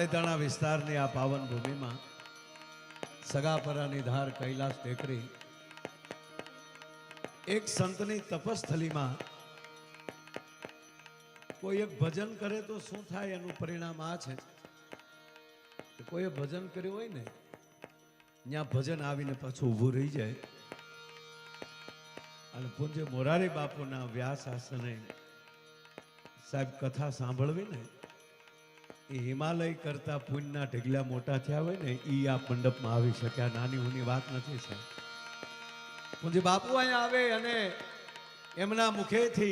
પાલીતાણા વિસ્તારની આ પાવન ભૂમિમાં સગાપરાની ધાર કૈલાસ ટેકરી એક સંતની તપસ્થલીમાં કોઈ એક ભજન કરે તો શું થાય એનું પરિણામ આ છે કે કોઈએ ભજન કર્યું હોય ને ત્યાં ભજન આવીને પાછું ઊભું રહી જાય અને પૂજ્ય મોરારી બાપુના વ્યાસ આસને સાહેબ કથા સાંભળવી ને એ હિમાલય કરતા પુણ્યના ઢગલા મોટા થયા હોય ને એ આ મંડપમાં આવી શકે. આ નાની ઊની વાત નથી સાહેબ. પૂજ્ય બાપુ અહીંયા આવે અને એમના મુખેથી